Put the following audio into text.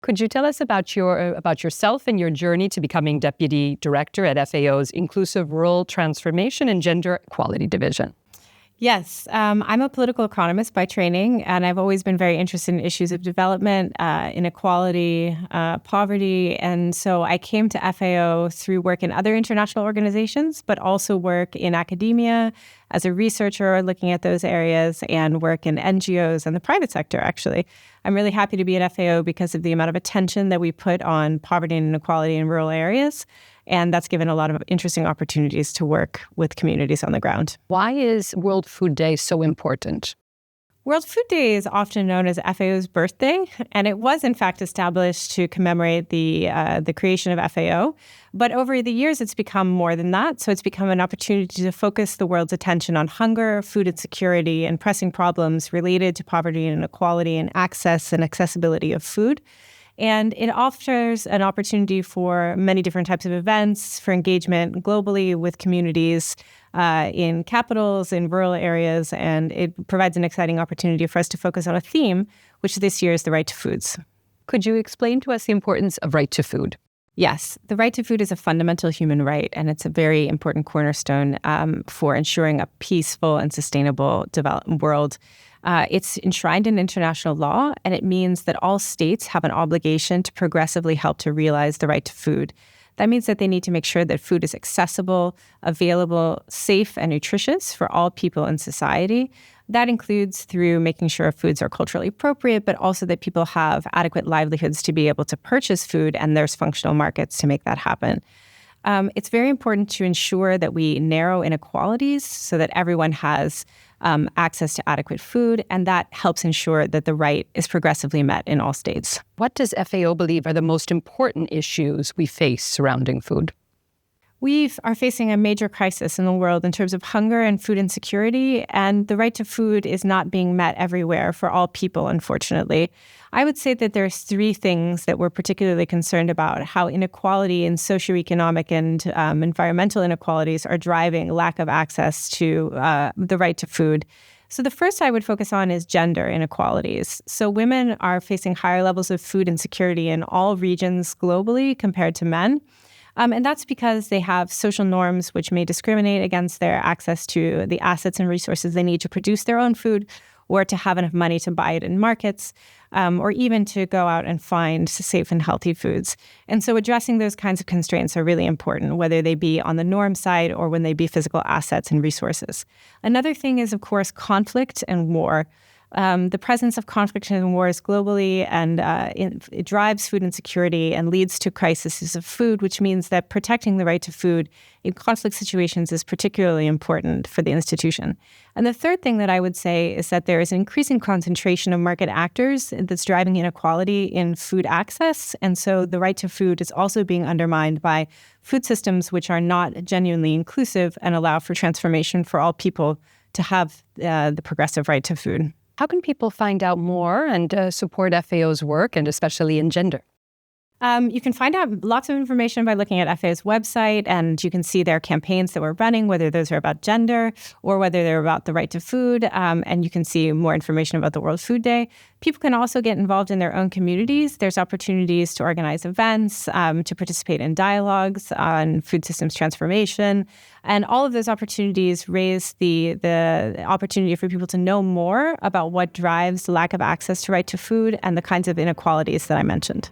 Could you tell us about yourself and your journey to becoming Deputy Director at FAO's Inclusive Rural Transformation and Gender Equality Division? Yes, I'm a political economist by training, and I've always been very interested in issues of development, inequality, poverty. And so I came to FAO through work in other international organizations, but also work in academia as a researcher looking at those areas and work in NGOs and the private sector, actually. I'm really happy to be at FAO because of the amount of attention that we put on poverty and inequality in rural areas. And that's given a lot of interesting opportunities to work with communities on the ground. Why is World Food Day so important? World Food Day is often known as FAO's birthday, and it was in fact established to commemorate the creation of FAO. But over the years, it's become more than that. So it's become an opportunity to focus the world's attention on hunger, food insecurity, and pressing problems related to poverty and inequality and access and accessibility of food. And it offers an opportunity for many different types of events, for engagement globally with communities in capitals, in rural areas, and it provides an exciting opportunity for us to focus on a theme, which this year is the right to foods. Could you explain to us the importance of right to food? Yes, the right to food is a fundamental human right, and it's a very important cornerstone for ensuring a peaceful and sustainable developed world. It's enshrined in international law, and it means that all states have an obligation to progressively help to realize the right to food. That means that they need to make sure that food is accessible, available, safe, and nutritious for all people in society. That includes through making sure foods are culturally appropriate, but also that people have adequate livelihoods to be able to purchase food, and there's functional markets to make that happen. It's very important to ensure that we narrow inequalities so that everyone has access to adequate food, and that helps ensure that the right is progressively met in all states. What does FAO believe are the most important issues we face surrounding food? We are facing a major crisis in the world in terms of hunger and food insecurity, and the right to food is not being met everywhere for all people, unfortunately. I would say that there's three things that we're particularly concerned about: how inequality in socioeconomic and environmental inequalities are driving lack of access to the right to food. So the first I would focus on is gender inequalities. So women are facing higher levels of food insecurity in all regions globally compared to men. And that's because they have social norms which may discriminate against their access to the assets and resources they need to produce their own food, or to have enough money to buy it in markets, or even to go out and find safe and healthy foods. And so addressing those kinds of constraints are really important, whether they be on the norm side or when they be physical assets and resources. Another thing is, of course, conflict and war. The presence of conflict and wars globally, and it drives food insecurity and leads to crises of food, which means that protecting the right to food in conflict situations is particularly important for the institution. And the third thing that I would say is that there is an increasing concentration of market actors that's driving inequality in food access. And so the right to food is also being undermined by food systems which are not genuinely inclusive and allow for transformation for all people to have the progressive right to food. How can people find out more and support FAO's work, and especially in gender? You can find out lots of information by looking at FAO's website, and you can see their campaigns that we're running, whether those are about gender or whether they're about the right to food, and you can see more information about the World Food Day. People can also get involved in their own communities. There's opportunities to organize events, to participate in dialogues on food systems transformation, and all of those opportunities raise the opportunity for people to know more about what drives the lack of access to right to food and the kinds of inequalities that I mentioned.